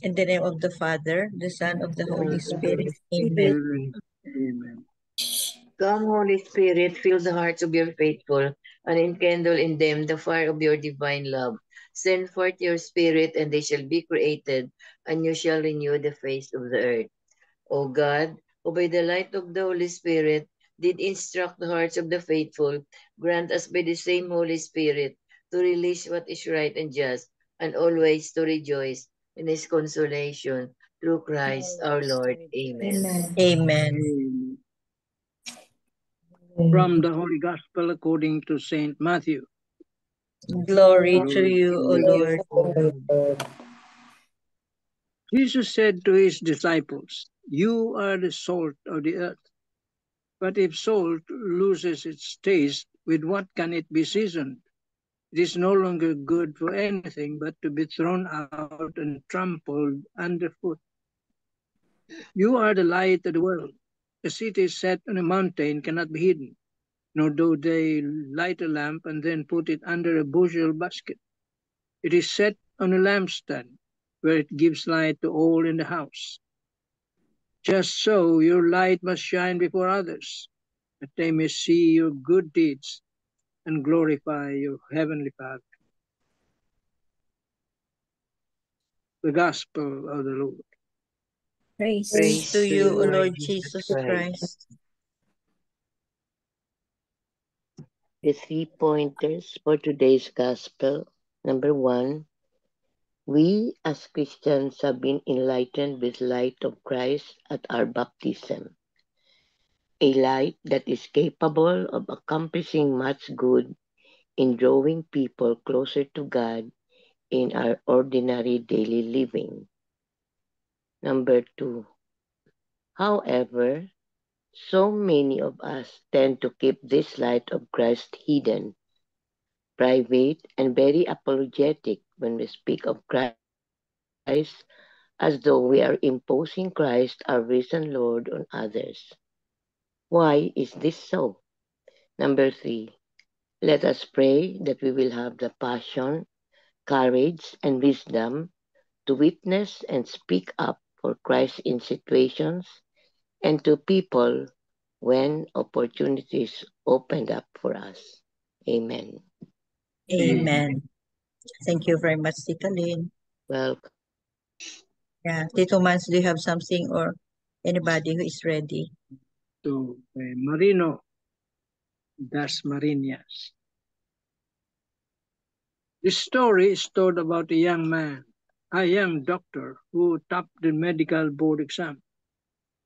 In the name of the Father, the Son, of the Holy Spirit. Amen. Amen. Come, Holy Spirit, fill the hearts of your faithful, and enkindle in them the fire of your divine love. Send forth your Spirit, and they shall be created, and you shall renew the face of the earth. O God, who by the light of the Holy Spirit did instruct the hearts of the faithful, grant us by the same Holy Spirit to release what is right and just, and always to rejoice in His consolation through Christ our Lord. Amen. Amen. Amen. From the Holy Gospel according to Saint Matthew. Glory to you, O Lord. Jesus said to his disciples, "You are the salt of the earth. But if salt loses its taste, with what can it be seasoned? It is no longer good for anything but to be thrown out and trampled underfoot. You are the light of the world. A city set on a mountain cannot be hidden, nor do they light a lamp and then put it under a bushel basket. It is set on a lampstand, where it gives light to all in the house. Just so your light must shine before others, that they may see your good deeds and glorify your heavenly Father." The Gospel of the Lord. Praise to you, O Lord Jesus Christ. The 3 pointers for today's Gospel. Number 1, we as Christians have been enlightened with light of Christ at our baptism. A light that is capable of accomplishing much good in drawing people closer to God in our ordinary daily living. Number 2, however, so many of us tend to keep this light of Christ hidden, private, and very apologetic when we speak of Christ, as though we are imposing Christ, our risen Lord, on others. Why is this so? Number 3, let us pray that we will have the passion, courage, and wisdom to witness and speak up for Christ in situations and to people when opportunities opened up for us. Amen. Amen. Thank you very much, Tita Lynn. Welcome. Yeah, Tito Mans, do you have something or anybody who is ready? To Marino Das Marinas. This story is told about a young doctor who topped the medical board exam.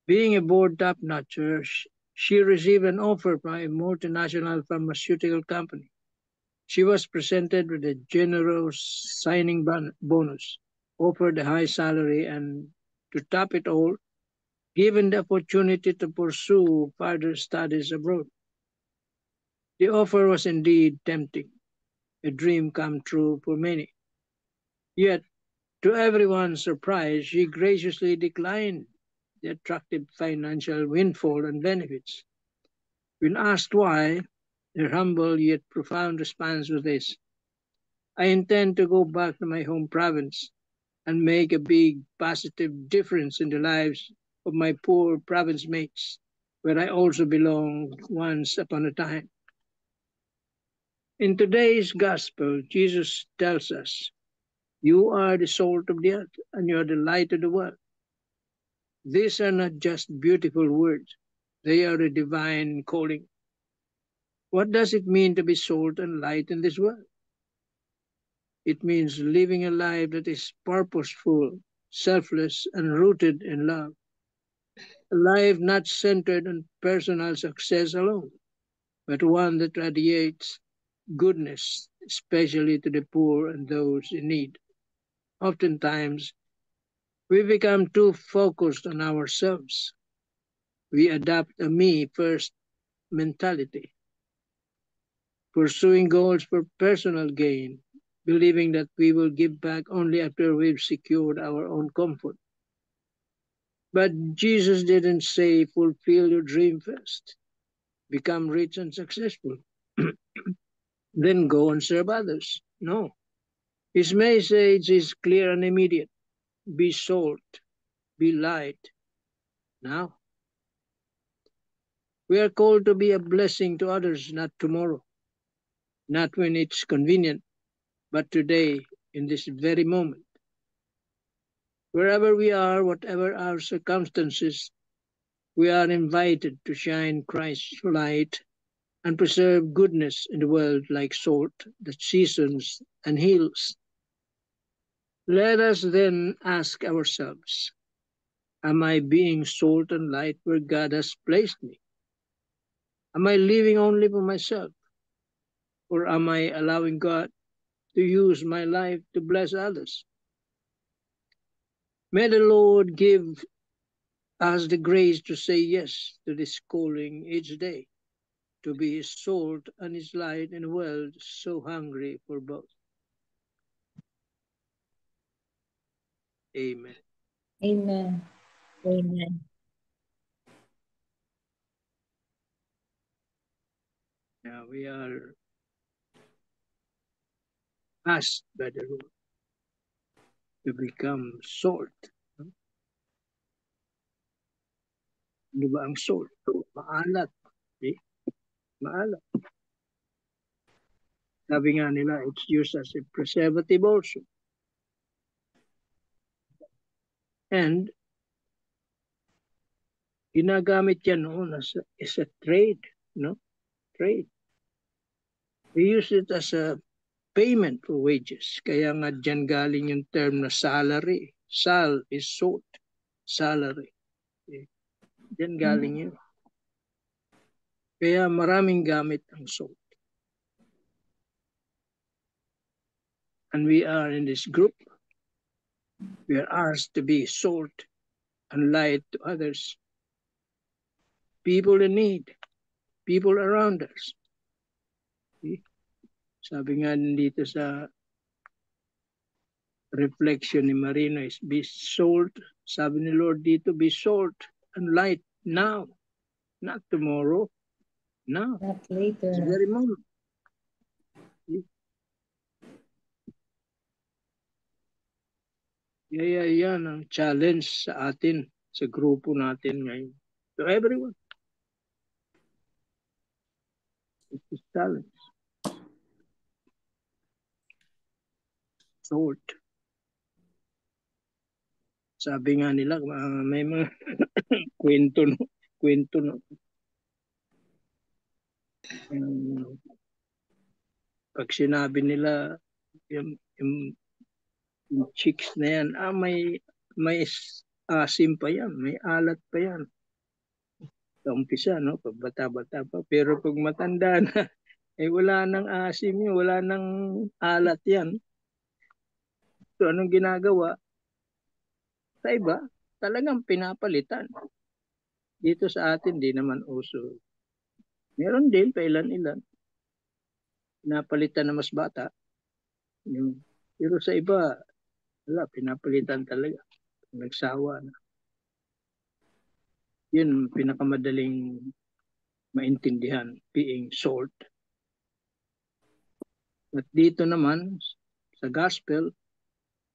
Being a board top-notcher, she received an offer from a multinational pharmaceutical company. She was presented with a generous signing bonus, offered a high salary, and to top it all, given the opportunity to pursue further studies abroad. The offer was indeed tempting, a dream come true for many. Yet, to everyone's surprise, she graciously declined the attractive financial windfall and benefits. When asked why, her humble yet profound response was this: "I intend to go back to my home province and make a big positive difference in the lives of my poor province mates, where I also belonged once upon a time." In today's gospel, Jesus tells us, "You are the salt of the earth, and you are the light of the world." These are not just beautiful words, they are a divine calling. What does it mean to be salt and light in this world? It means living a life that is purposeful, selfless, and rooted in love. A life not centered on personal success alone, but one that radiates goodness, especially to the poor and those in need. Oftentimes, we become too focused on ourselves. We adopt a me first mentality, pursuing goals for personal gain, believing that we will give back only after we've secured our own comfort. But Jesus didn't say, "Fulfill your dream first, become rich and successful, then go and serve others." No. His message is clear and immediate. be salt, be light now. We are called to be a blessing to others, not tomorrow, not when it's convenient, but today, in this very moment. Wherever we are, whatever our circumstances, we are invited to shine Christ's light and preserve goodness in the world like salt that seasons and heals. Let us then ask ourselves, am I being salt and light where God has placed me? Am I living only for myself? Or am I allowing God to use my life to bless others? May the Lord give us the grace to say yes to this calling each day, to be His salt and His light in a world so hungry for both. Amen. Amen. Amen. Now we are asked by the Lord to become salt. Ano ba ang salt? Maalat. Okay? Maalat. Sabi nga nila, it's used as a preservative also. And ginagamit yan noon as a trade, no? Trade. We use it as a payment for wages. Kaya nga dyan galing yung term na salary. Sal is salt. Salary. Okay. Dyan galing yun. Kaya maraming gamit ang salt. And we are in this group. We are asked to be salt and light to others. People in need. People around us. Okay? Sabi nga dito sa reflection ni Marino is be salt. Sabi ni Lord dito, be salt and light now. Not tomorrow. Now. Not This later. very moment. Kaya yan ang challenge sa atin, sa grupo natin ngayon. To everyone. It's a challenge. Salt. Sabi nga nila, may mga kwento no. Pag sinabi nila, yung chicks na yan, may asim pa yan, may alat pa yan. Sa umpisa, no? Pag bata-bata pa. Pero pag matanda na, wala nang asim yun, wala nang alat yan. So, anong ginagawa? Sa iba, talagang pinapalitan. Dito sa atin, di naman uso. Meron din, pailan-ilan. Pinapalitan na mas bata. Pero sa iba, wala, pinapalitan talaga. Nagsawa na. Yun, pinakamadaling maintindihan, being salt. At dito naman, sa gospel,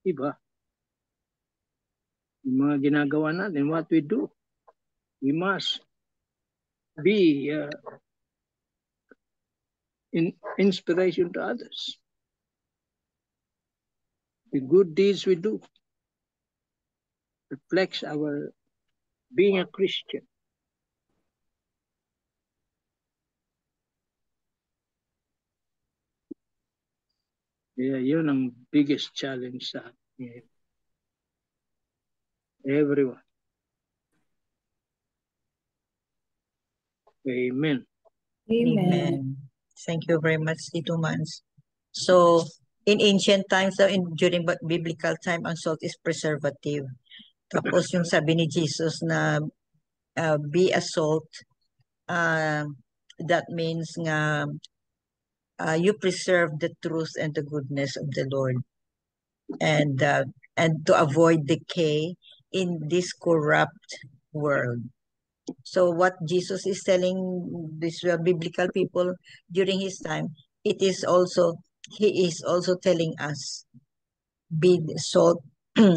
iba. Yung mga ginagawa natin, what we do, we must be inspiration to others. The good deeds we do reflects our being a Christian. Yeah, yun ang biggest challenge sa atin. Everyone. Amen. Amen. Thank you very much, Tito Mans. So, in ancient times, during biblical time, ang salt is preservative. Tapos yung sabi ni Jesus na be a salt, that means nga you preserve the truth and the goodness of the Lord, and to avoid decay in this corrupt world. So what Jesus is telling these biblical people during his time, he is also telling us, be salt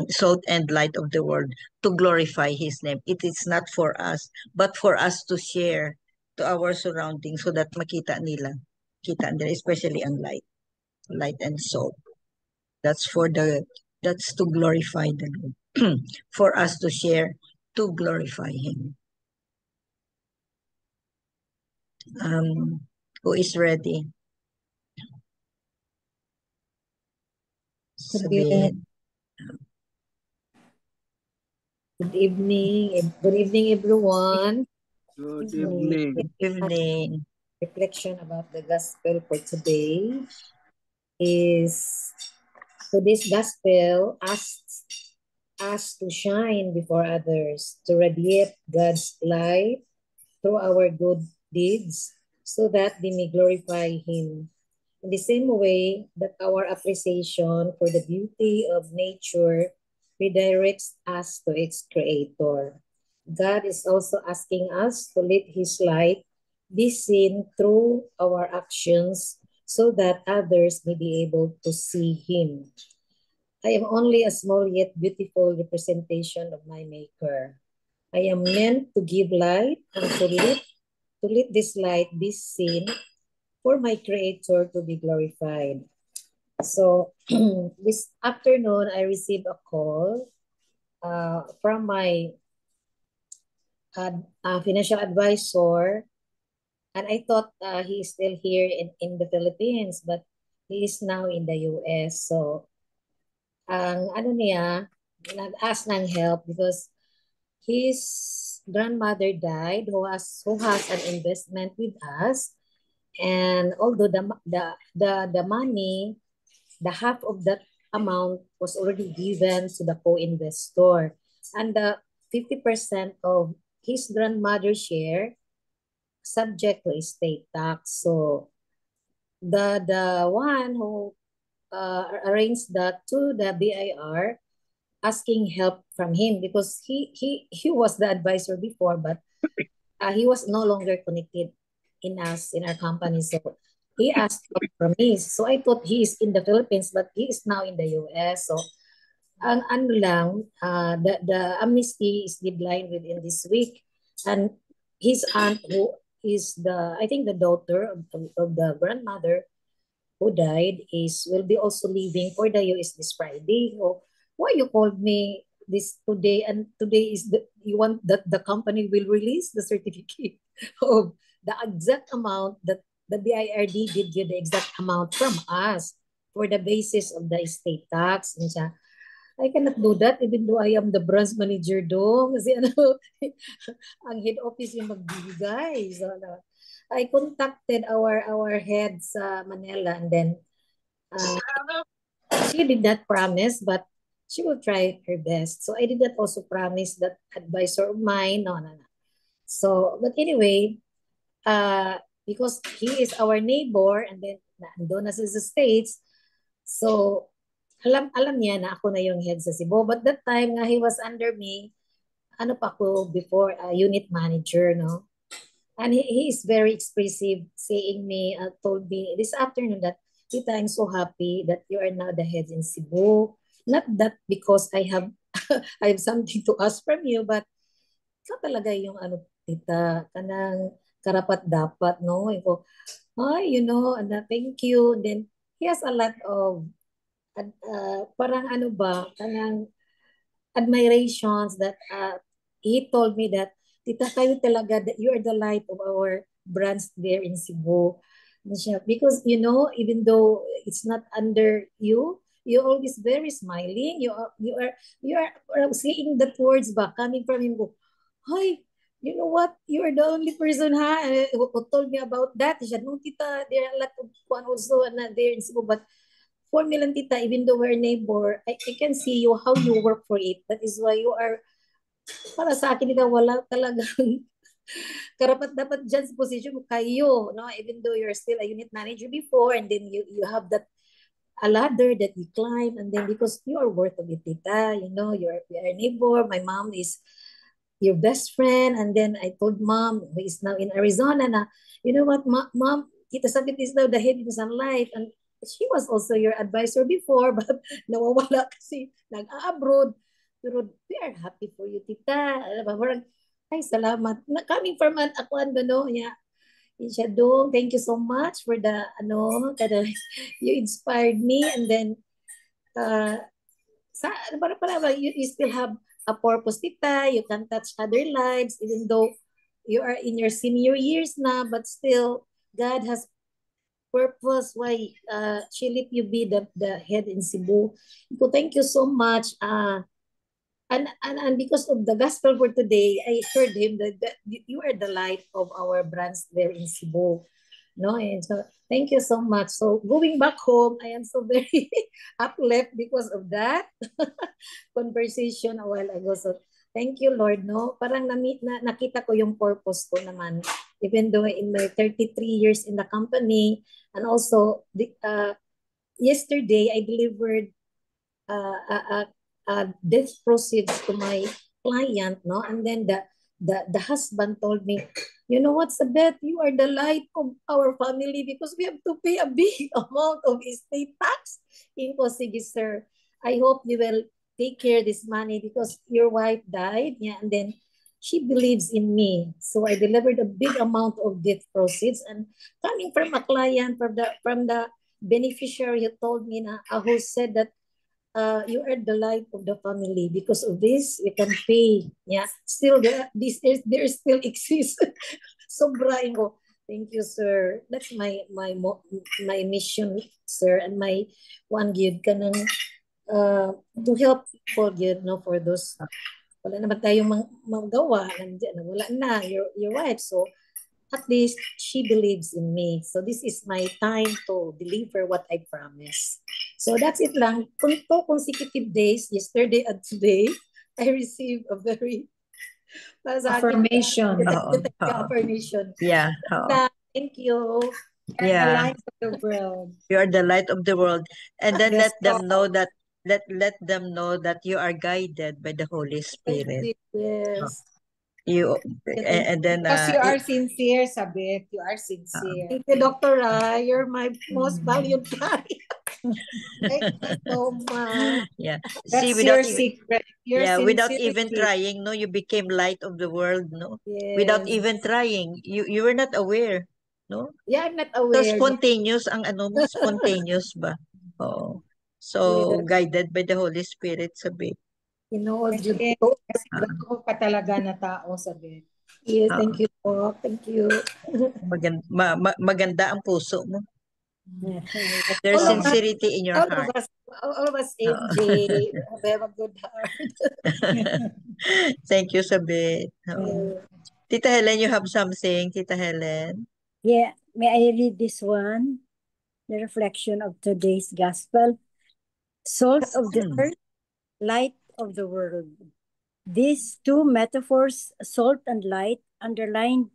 salt and light of the world, to glorify His name. It is not for us, but for us to share to our surroundings so that makita nila. Kita nila, especially ang light and salt. That's to glorify the Lord. For us to share, to glorify Him. Who is ready? Sabihin. Good evening. Good evening, everyone. Good evening. Good evening. Reflection about the gospel for today is, today's gospel asks us to shine before others, to radiate God's light through our good deeds so that they may glorify Him. In the same way that our appreciation for the beauty of nature redirects us to its creator, God is also asking us to let His light be seen through our actions so that others may be able to see Him. I am only a small yet beautiful representation of my Maker. I am meant to give light and to let this light be seen for my Creator to be glorified. So this afternoon, I received a call from my financial advisor, and I thought he is still here in the Philippines, but he is now in the US. So ang ano niya, nag-ask ng help because his grandmother died who has an investment with us, and although the money, the half of that amount was already given to the co-investor, and the 50% of his grandmother's share subject to estate tax. So the one who arranged that to the BIR asking help from him because he was the advisor before, but he was no longer connected in our company. So he asked help from me. So I thought he is in the Philippines, but he is now in the US. So ang ano lang, the amnesty is deadline within this week, and his aunt, who is I think the daughter of the grandmother who died, will be also leaving for the US this Friday. So why you called me this today, and today is you want that the company will release the certificate of the exact amount that the BIRD did give the exact amount from us for the basis of the estate tax. And siya, I cannot do that even though I am the branch manager do. Kasi ano, ang head office yung magbibigay. So, I contacted our head sa Manila, and then she did not promise, but she will try her best. So I did not also promise that advisor of mine. No. So, but anyway, because he is our neighbor, and then nandun na sa States, so alam niya na ako na yung head sa Cebu. But that time nga he was under me, ano pa ako before, unit manager, no? And he is very expressive, told me this afternoon that, Tita, I'm so happy that you are now the head in Cebu. Not that because I have I have something to ask from you, but ikaw talaga yung ano, Tita, kanang karapat dapat, no? Iko, and thank you. And then he has a lot of parang ano ba, kanang admirations that he told me that, Tita, kayo talaga, that you are the light of our branch there in Cebu. Because, even though it's not under you, you're always very smiling. You are saying the words ba, coming from him, go, hi, you know what? You are the only person who told me about that. Siya, no, Tita, there are a lot of one also there in Cebu, but for me lang, Tita, even though we're neighbor, I can see you, how you work for it. That is why you are, para sa akin, Tita, wala talagang karapat dapat dyan sa position mo kayo, no? Even though you're still a unit manager before, and then you have that a ladder that you climb, and then because you are worth of it, Tita, you're a neighbor. My mom is your best friend, and then I told Mom, who is now in Arizona, na, you know what, Mom, Tita Sabit is now the head in Sun Life, and she was also your advisor before, but nawawala kasi nag-abroad. Pero we are happy for you, tita. Alam mo, parang, ay, salamat. Coming from an akuan ba, no? Yeah. Siya dong, thank you so much for the, you inspired me. And then, you still have a purpose, tita. You can touch other lives, even though you are in your senior years na, but still, God has purpose why she let you be the head in Cebu. So thank you so much. And because of the gospel for today, I heard him that you are the light of our branch there in Cebu. No, and so thank you so much. So going back home, I am so very uplift because of that conversation a while ago. So thank you, Lord. No, parang nakita ko yung purpose ko naman. Even though in my 33 years in the company, and also yesterday I delivered death proceeds to my client, no, and then the husband told me, you know what, Sabeth, you are the light of our family because we have to pay a big amount of estate tax. Sige, sir, I hope you will take care of this money because your wife died, yeah, and then she believes in me. So I delivered a big amount of death proceeds, and coming from a client, from the beneficiary who told me na, who said that you are the light of the family. Because of this, we can pay. Yeah, still there still exists. Sobraing ko. Thank you, sir. That's my mission, sir, and my one good kanang to help people, no, for those wala naman tayong magawa, nandiyan, wala na your wife. So at least she believes in me. So this is my time to deliver what I promised. So that's it lang. 2 consecutive days, yesterday and today, I received a very Affirmation. affirmation. Yeah. Thank you. Yeah. The light of the world. You are the light of the world. And then Yes, let them know that let them know that you are guided by the Holy Spirit. yes. You and then Because you are sincere, Sabeth. You are sincere. Thank you, Dr. Rai. You're my most valued client. Thank you so much. yeah. That's See, without your secret. Your without sincerity. even trying, no, you became light of the world, no. Yes. Without even trying, you were not aware, no. Yeah, I'm not So aware. spontaneous ang ano mo, spontaneous ba? Oo. So guided by the Holy Spirit, sabi. You know, Kasi gato ka talaga na tao, Sabeth. yes, thank you po. Thank you. Maganda ang puso mo. There's sincerity in your heart. All of us, MJ, we have a good heart. Thank you, Sabi. Tita Helen, you have something, Tita Helen? Yeah, may I read this one? The reflection of today's gospel. Salt of the earth, light of the world. These two metaphors, salt and light, underline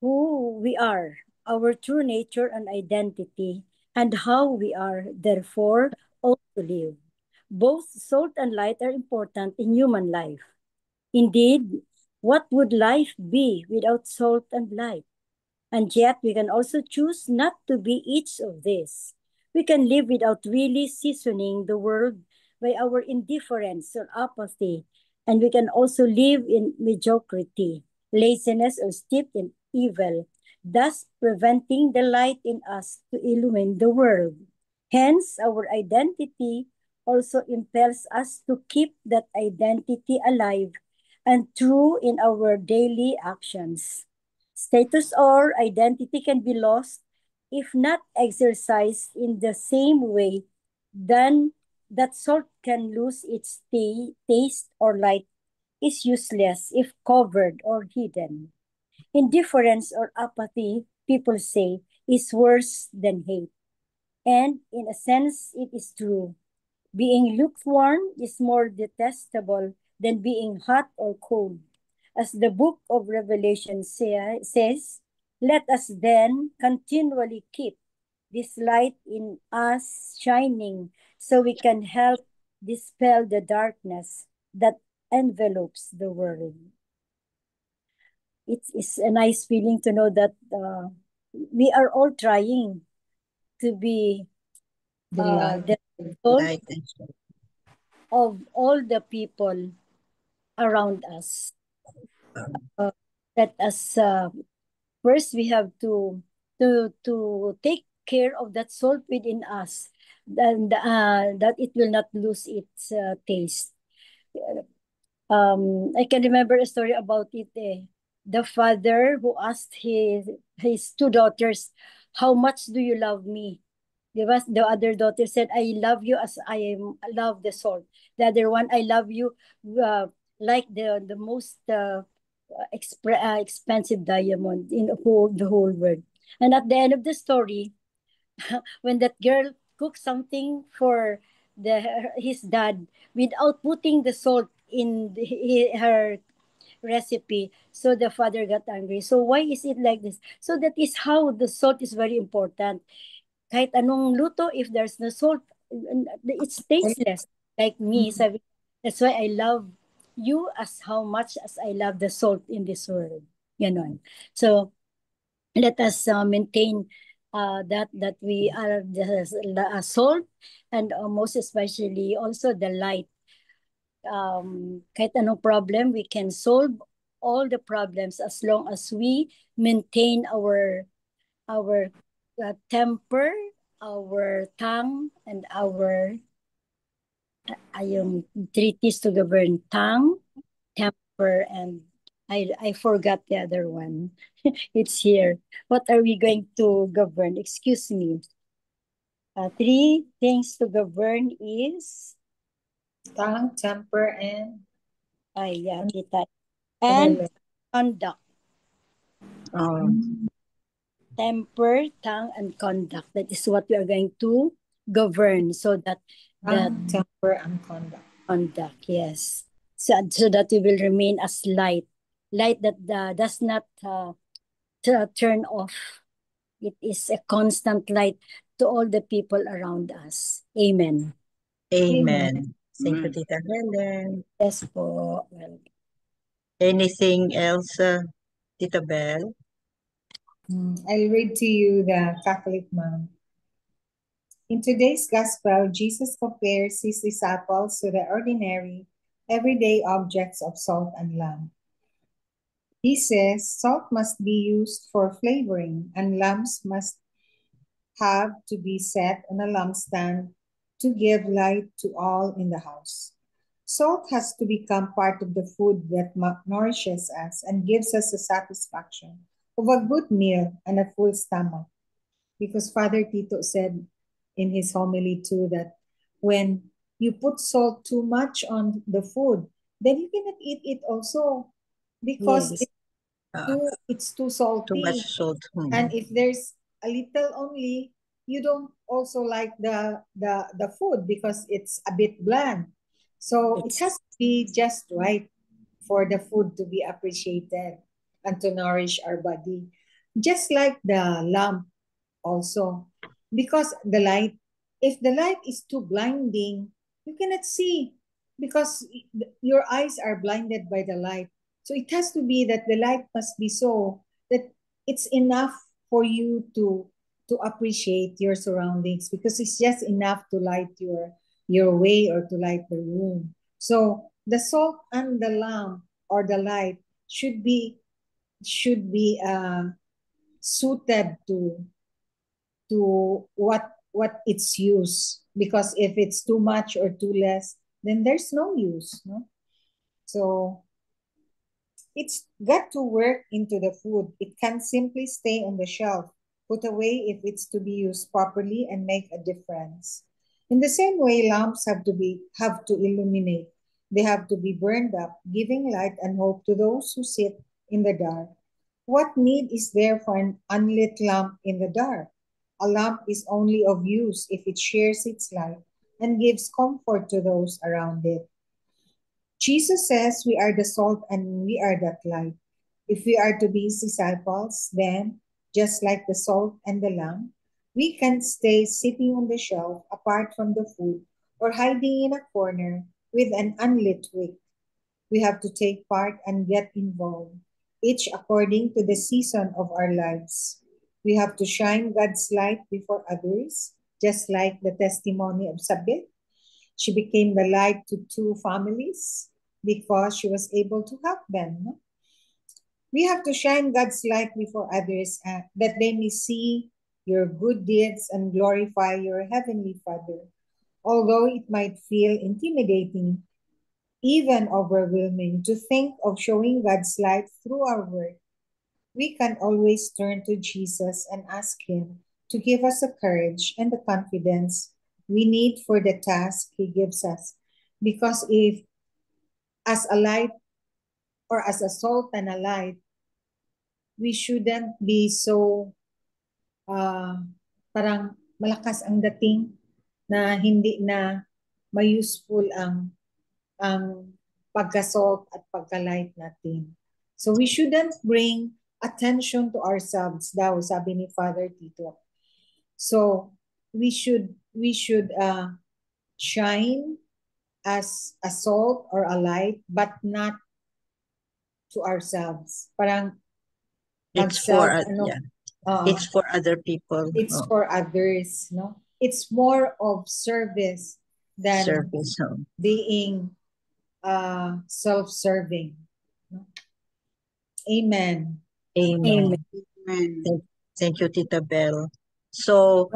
who we are, our true nature and identity, and how we are, therefore, ought to live. Both salt and light are important in human life. Indeed, what would life be without salt and light? And yet, we can also choose not to be each of these. We can live without really seasoning the world by our indifference or apathy, and we can also live in mediocrity, laziness, or steeped in evil, thus preventing the light in us to illumine the world. Hence, our identity also impels us to keep that identity alive and true in our daily actions. Status or identity can be lost if not exercised in the same way. Then that salt can lose its taste, or light is useless if covered or hidden. Indifference or apathy, people say, is worse than hate. And in a sense, it is true. Being lukewarm is more detestable than being hot or cold. As the book of Revelation says, let us then continually keep this light in us shining so we can help dispel the darkness that envelopes the world. It's a nice feeling to know that we are all trying to be The light. the soul Light and soul. of all the people around us. That as first we have to take care of that salt within us, and that it will not lose its taste. I can remember a story about it. The father who asked his two daughters, "How much do you love me?" The other daughter said, "I love you as love the salt." The other one, "I love you like the most expensive diamond in the whole world." And at the end of the story, when that girl cooked something for his dad without putting the salt in her recipe, so the father got angry. So why is it like this? So that is how the salt is very important. Kahit anong luto, if there's no salt, it's tasteless. Like me, sabi, that's why I love you as how much as I love the salt in this world. Ganon. So let us maintain that we are the salt, and most especially also the light. Kahit anong problem, we can solve all the problems as long as we maintain our temper, our tongue, and our yung treatise to govern tongue, temper, and I forgot the other one. It's here. What are we going to govern? Excuse me. Three things to govern is Tongue, temper, and kita. And conduct. Temper, tongue, and conduct. That is what we are going to govern, so that tongue, temper, and conduct. Conduct, yes. So that we will remain as light that does not turn off. It is a constant light to all the people around us. Amen. Amen. Thank you, Tita Helen. Yes po. Well, anything else, Tita Bell? I'll read to you the Catholic Mom. In today's Gospel, Jesus compares his disciples to the ordinary, everyday objects of salt and lamp. He says salt must be used for flavoring, and lamps must have to be set on a lampstand to give light to all in the house. Salt has to become part of the food that nourishes us and gives us the satisfaction of a good meal and a full stomach. Because Father Tito said in his homily too that when you put salt too much on the food, then you cannot eat it also because yes. it's too salty. Too much salt. And if there's a little only, you don't also like the food because it's a bit bland. So it has to be just right for the food to be appreciated and to nourish our body. Just like the lamp also. Because the light, if the light is too blinding, you cannot see because your eyes are blinded by the light. So it has to be that the light must be so that it's enough for you to appreciate your surroundings because it's just enough to light your way or to light the room. So the salt and the lamp or the light should be suited to what its use, because if it's too much or too less, then there's no use, no? So it's got to work into the food. It can't simply stay on the shelf, put away if it's to be used properly and make a difference. In the same way, lamps have to illuminate. They have to be burned up, giving light and hope to those who sit in the dark. What need is there for an unlit lamp in the dark? A lamp is only of use if it shares its light and gives comfort to those around it. Jesus says we are the salt and we are that light. If we are to be his disciples, then, just like the salt and the lamp, we can't stay sitting on the shelf apart from the food or hiding in a corner with an unlit wick. We have to take part and get involved, each according to the season of our lives. We have to shine God's light before others just like the testimony of Sabit. She became the light to 2 families because she was able to help them. No? We have to shine God's light before others that they may see your good deeds and glorify your Heavenly Father. Although it might feel intimidating, even overwhelming to think of showing God's light through our work, we can always turn to Jesus and ask Him to give us the courage and the confidence we need for the task He gives us. Because if as a light or as a salt and a light, we shouldn't be so parang malakas ang dating na hindi na may useful ang pagka-salt at pagka-light natin. So we shouldn't bring attention to ourselves daw, sabi ni Father Tito. So we should shine as a salt or a light, but not to ourselves. Parang It's for it's for other people. It's for others, no? It's more of service than service. being self-serving. No? Amen. Amen. Thank you, Tita Bell. So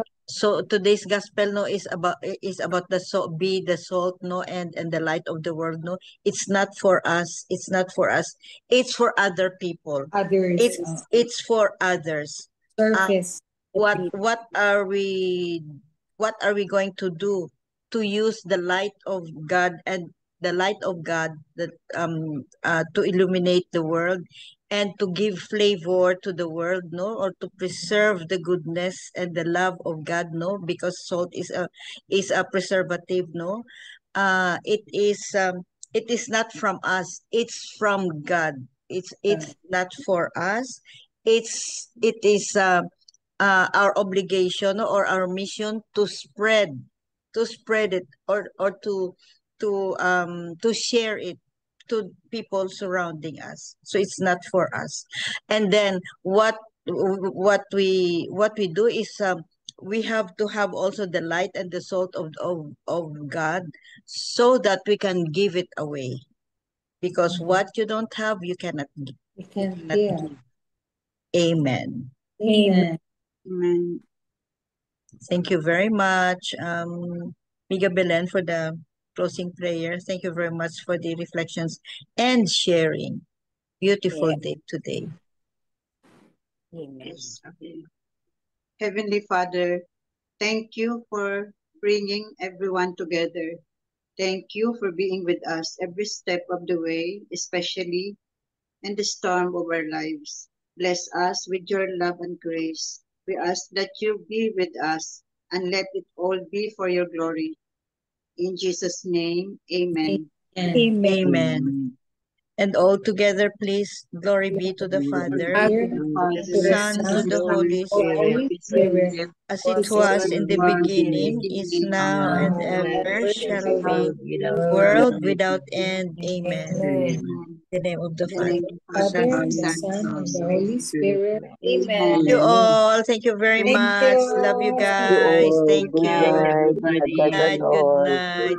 today's gospel is about the salt, be the salt, and the light of the world. It's not for us. It's not for us. It's for other people. Others. It's for others. Service. What are we going to do to use the light of God and the light of God that to illuminate the world and to give flavor to the world, or to preserve the goodness and the love of God, because salt is a preservative, it is not from us, it's from God. It's not for us. It is our obligation or our mission to spread it or to share it to people surrounding us. So it's not for us. And then what we do is we have to have also the light and the salt of God, so that we can give it away, because what you don't have, you cannot give. You can give. Amen. Amen. Amen. Thank you very much, Miga Belen, for the closing prayer. Thank you very much for the reflections and sharing. Beautiful day today. Amen. Yes. Okay. Heavenly Father, thank you for bringing everyone together. Thank you for being with us every step of the way, especially in the storm of our lives. Bless us with your love and grace. We ask that you be with us and let it all be for your glory. In Jesus' name, amen. Amen. Amen. And all together, please, glory be to the Father, to the Son, and the Holy Spirit, as it was in the beginning, is now, and ever shall be, world without end. Amen. In the name of the Father, Father, the Son, and the Holy Spirit. Amen. Thank you all. Thank you very Thank much. you. Love you Thank guys. all. Thank Good you. night. Good night. Good night.